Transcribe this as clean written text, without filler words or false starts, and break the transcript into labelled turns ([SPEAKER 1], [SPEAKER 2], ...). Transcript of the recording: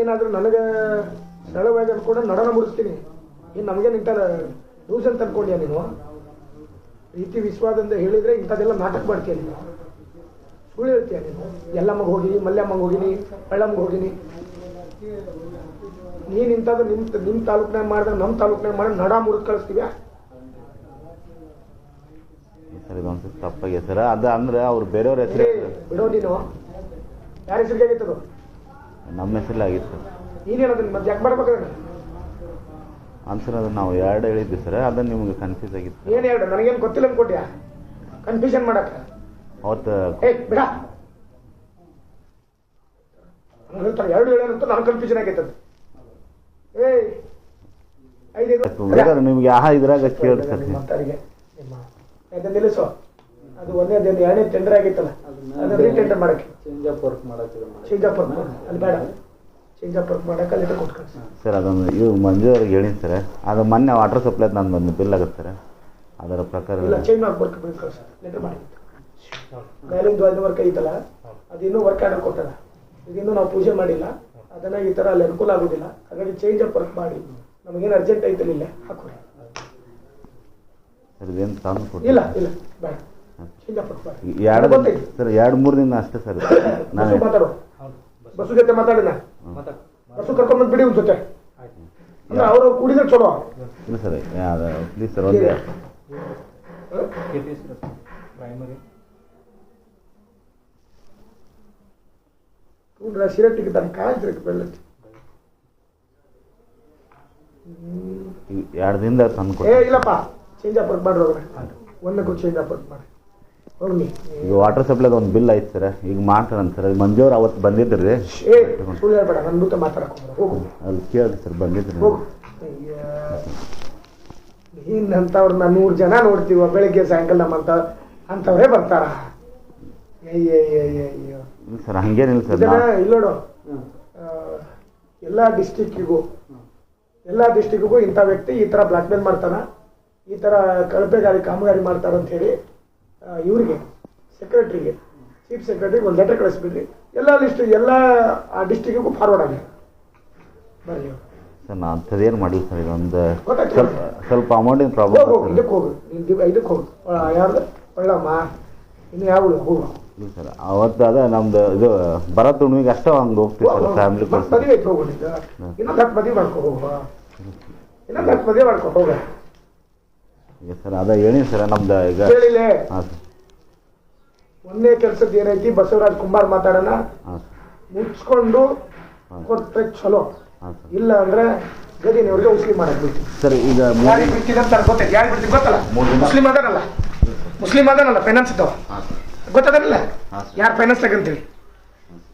[SPEAKER 1] ಏನಾದರೂ ನನಗೆ ಸರಳವಾಗಿ ಕೂಡ ನಡನ ಮುಡಿಸ್ತೀನಿ. ಇನ್ನು ನಮಗೆ ನಿಂತಲ್ಲ ರೂಲ್ಸ್ ಅಂತ ಅನ್ಕೊಂಡ್ಯಾ ನೀನು? ಪ್ರೀತಿ ವಿಶ್ವಾಸದಿಂದ ಹೇಳಿದರೆ ಇಂಥದ್ದೆಲ್ಲ ನಾಟಕ ಮಾಡ್ತೀಯ ನೀನು, ಸುಳ್ಳು ಹೇಳ್ತೀಯ ನೀನು. ಎಲ್ಲಮ್ಮಗೆ ಹೋಗಿನಿ, ಮಲ್ಯಮ್ಮಂಗೆ ಹೋಗಿನಿ, ಹಳ್ಳಮ್ಮಗೆ ಹೋಗಿನಿ. ನೀನು ಇಂಥದ್ದು ನಿಮ್ಮ ತಾಲೂಕಿನಾಗ ಮಾಡಿದ್ರೆ ನಮ್ಮ ತಾಲೂಕಿನಾಗ ಮಾಡಿ ನಡ ಮುರಿದು ಕಳಿಸ್ತೀವ್ಯಾ?
[SPEAKER 2] ಸರ್ ಇದೊಂದು ತಪ್ಪಾಗಿ ಸರ್. ಅದು ಅಂದ್ರೆ ಅವ್ರು ಬೇರೆಯವ್ರ ಹೆಸರು
[SPEAKER 1] ಬಿಡೋ. ನೀನು ಯಾರ ಹೆಸರಿಗೆ ಆಗಿತ್ತದು?
[SPEAKER 2] ನಮ್ಮ ಹೆಸರಲ್ಲಿ ಆಗಿತ್ತು.
[SPEAKER 1] ನೀನೇನದನ್ನ ಮತ್ತೆ ಯಾಕೆ ಮಾಡ್ಬೇಕಾದ್ರೆ?
[SPEAKER 2] ಆನ್ಸರ್ ಅದನ್ನು ನಾವು 2 ಹೇಳಿದ್ವಿ ಸರ್, ಅದನ್ನು ನಿಮ್ಗೆ ಕನ್ಫ್ಯೂಸ್ ಆಗಿತ್ತು.
[SPEAKER 1] ಏನು 2? ನನಗೇನು ಗೊತ್ತಿಲ್ಲ ಅನ್ಕೊಟ್ಯಾ ಕನ್ಫ್ಯೂಷನ್ ಮಾಡಕ್ಕೆ?
[SPEAKER 2] ಅವತ್ತು
[SPEAKER 1] ಬಿಡ ಹೇಳ್ತಾರೆ 2 ಹೇಳೋದಂತ ನನಗೆ ಕನ್ಫ್ಯೂಷನ್ ಆಗೈತದ.
[SPEAKER 2] ನಿಮ್ಗೆ ಇದ್ರಾಗ ಕೇಳಿ ಸರ್
[SPEAKER 1] ಮಾತಾಡಿಗೆ ನಿಲ್ಲಿಸೋ. ಅದು ಒಂದೇದೇನು 2ನೇ ಟೆಂಡರ್ ಆಗಿತ್ತಲ್ಲ, ಅದನ್ನ ರೀಟೆಂಡರ್ ಮಾಡಕ್ಕೆ ಚೇಂಜ್ ಆಫ್ ವರ್ಕ್ ಅಲ್ಲಿ ಬೇಡ, ಚೇಂಜ್ ಆಫ್ ವರ್ಕ್ ಮಾಡಕ್ಕೆ ಅಲ್ಲಿ ಕೊಟ್ಟು ಕಳಿಸಿ
[SPEAKER 2] ಸರ್. ಅದೊಂದು ಇವು ಮಂಜು ಅವ್ರಿಗೆ ಹೇಳಿನಿ ಸರ್. ಅದು ಮೊನ್ನೆ ವಾಟರ್ ಸಪ್ಲೈ ನಾನು ಬಂದು ಬಿಲ್ ಆಗುತ್ತೆ ಸರ್. ಅದರ ಪ್ರಕಾರ
[SPEAKER 1] ಇಲ್ಲ, ಚೇಂಜ್ ಆಫ್ ವರ್ಕ್ ಬಿಲ್ ಕಳಿಸಿ ಲೆಟರ್ ಮಾಡಿ. ಮೇಲಿಂದು 5 ವರ್ಕ್ ಐತಲ್ಲ, ಅದು ಇನ್ನೂ ವರ್ಕ್ ಆರ್ಡರ್ ಕೊಟ್ಟದ, ಇದಿನ್ನೂ ನಾವು ಪೂಜೆ ಮಾಡಿಲ್ಲ. ಅದನ್ನ ಈ ಥರ ಅಲ್ಲಿ ಅನುಕೂಲ ಆಗೋದಿಲ್ಲ. ಹಾಗಾಗಿ ಚೇಂಜ್ ಆಫ್ ವರ್ಕ್ ಮಾಡಿ ನಮಗೇನು ಅರ್ಜೆಂಟ್ ಐತಲ್ಲ ಇಲ್ಲೇ ಹಾಕೋರಿ
[SPEAKER 2] ಸರ್. ಇದೇನು ತಂದು ಕೊಡಿ.
[SPEAKER 1] ಇಲ್ಲ ಬೇಡ, ಚೇಂಜ್ ಆಫ್ ವರ್ಕ್ ಮಾಡಿ.
[SPEAKER 2] 2-3 ದಿನ ಅಷ್ಟೇ ಸರ್.
[SPEAKER 1] ನಾನು ಮಾತಾಡೋ ಬಸ್ಸು ಜೊತೆ ಮಾತಾಡಿನ, ಬಸ್ಸು ಕರ್ಕೊಂಡ್ಬಂದು ಬಿಡಿ ಒಂದು ಜೊತೆ, ಅಂದ್ರೆ ಅವರು ಕುಡಿದ್ರೆ ಚಲೋ.
[SPEAKER 2] ಇಲ್ಲ ಸರ್, ಪ್ಲೀಸ್ ಸರ್ ಒಂದೇ
[SPEAKER 1] ಸಿರಟ್ಟಿಗೆ ತನ್ನ ಕಾಯ್ತಿರಕ್ಕೆ ಬೆಳ್ಳಕ್ಕೆ
[SPEAKER 2] 2 ದಿನದಾಗ ತಂದು ಕೊಡಿ.
[SPEAKER 1] ಇಲ್ಲಪ್ಪ, ಚೇಂಜ್ ಆಫ್ ವರ್ಕ್ ಮಾಡ್ರಿ ಹೋಗ್ರಿ, ಒಂದಕ್ಕೂ ಚೇಂಜ್ ಆಫ್ ವರ್ಕ್ ಮಾಡಿ ಹೋಗಿ.
[SPEAKER 2] ಈಗ ವಾಟರ್ ಸಪ್ಲೈದ ಒಂದು ಬಿಲ್ ಐತೆ ಸರ್, ಈಗ ಮಾಡ್ತಾರಂತ ಸರ್. ಮಂಜೂರು ಅವತ್ತು ಬಂದಿದ್ರಿ ರೀ.
[SPEAKER 1] ಸುಳ್ಳು ಹೇಳ್ಬೇಡ, ನನ್ನ ಜೊತೆ ಮಾತಾಡಕ್ಕೆ ಹೋಗು.
[SPEAKER 2] ಅದು ಕೇಳಿ ಸರ್, ಬಂದಿದ್ರಿ.
[SPEAKER 1] ಹೋಗು. ಇನ್ನಂಥವ್ರನ್ನ 100 ಜನ ನೋಡ್ತೀವ ಬೆಳಿಗ್ಗೆ ಸಾಯಂಕಾಲ ನಮ್ಮಂತ ಅಂಥವ್ರೇ ಬರ್ತಾರ.
[SPEAKER 2] ಸರ್ ಹಂಗೇನಿಲ್ಲ ಸರ್.
[SPEAKER 1] ಇಲ್ಲೋಡು, ಎಲ್ಲ ಡಿಸ್ಟಿಕ್ಕಿಗೂ ಇಂಥ ವ್ಯಕ್ತಿ ಈ ಥರ ಬ್ಲಾಕ್ ಮೇಲ್ ಮಾಡ್ತಾನ, ಈ ಥರ ಕಳಪೆಗಾರಿ ಕಾಮಗಾರಿ ಮಾಡ್ತಾರ ಅಂತ ಹೇಳಿ ಇವ್ರಿಗೆ ಸೆಕ್ರೆಟ್ರಿಗೆ, ಚೀಫ್ ಸೆಕ್ರೆಟ್ರಿಗೆ ಒಂದು ಲೆಟರ್ ಕಳಿಸ್ಬಿಡ್ರಿ. ಎಲ್ಲ ಆ ಡಿಸ್ಟಿಕ್ಕಿಗೂ ಫಾರ್ವರ್ಡ್ ಆಗಿ ಬರಲಿ
[SPEAKER 2] ಸರ್. ನಾನು ಅಂಥದ್ದೇನು ಮಾಡಿಲ್ಲ ಸರ್. ಇದೊಂದು ಸ್ವಲ್ಪ ಅಮೌಂಟಿನ ಪ್ರಾಬ್ಲಮ್.
[SPEAKER 1] ಇದಕ್ಕೆ ಹೋಗು, ಇದಕ್ಕೆ ಹೋಗು, ಯಾರ್ದು ಒಳ್ಳಮ್ಮ ಇನ್ನು ಯಾವ ಹೋಗು.
[SPEAKER 2] ಇಲ್ಲ ಸರ್, ಅವತ್ತು ಅದ ನಮ್ದು ಇದು ಬರೋ ತುಣಿಗೆ ಅಷ್ಟೇ ಹಂಗೆ ಹೋಗ್ತೀವಿ ಸರ್. ಫ್ಯಾಮಿಲಿ
[SPEAKER 1] ಮದುವೆ ಐತೆ ಹೋಗಿದ್ದ, ಇನ್ನೊಂದು 10 ಮದುವೆ ಮಾಡ್ಕೊ ಹೋಗ, ಇನ್ನೊಂದು 10 ಮದುವೆ ಮಾಡ್ಕೊ ಹೋಗ.
[SPEAKER 2] ಈಗ ಸರ್ ಅದ ಹೇಳಿ ಸರ್ ನಮ್ದು ಈಗ
[SPEAKER 1] ಹೇಳಿಲ್ಲ.
[SPEAKER 2] ಹಾಂ ಸರ್.
[SPEAKER 1] ಒಂದೇ ಕೆಲಸದ್ದು ಏನೈತಿ, ಬಸವರಾಜ್ ಕುಂಬಾರ್ ಮಾತಾಡೋಣ, ಮುಚ್ಕೊಂಡು ಕೊಟ್ಟರೆ ಚಲೋ. ಇಲ್ಲ ಅಂದ್ರೆ ಗದಿನವ್ರಿಗೆ ಉಸ್ಲಿ ಮಾಡಕ್ ಬಿಡ್ತೀವಿ
[SPEAKER 2] ಸರ್. ಈಗ
[SPEAKER 1] ಯಾರಿಗೆ ಬಿಡ್ತಿದಂತ ಗೊತ್ತೈತಿ, ಯಾರಿಗೆ ಬಿಡ್ತೀವಿ ಗೊತ್ತಲ್ಲ? ಮುಸ್ಲಿಂ ಅದಾನಲ್ಲ ಫೈನಾನ್ಸ್ ಇದ್ದಾವ, ಗೊತ್ತದಲ್ಲ ಯಾರು ಫೈನಾನ್ಸ್ ತಗಂತೇಳಿ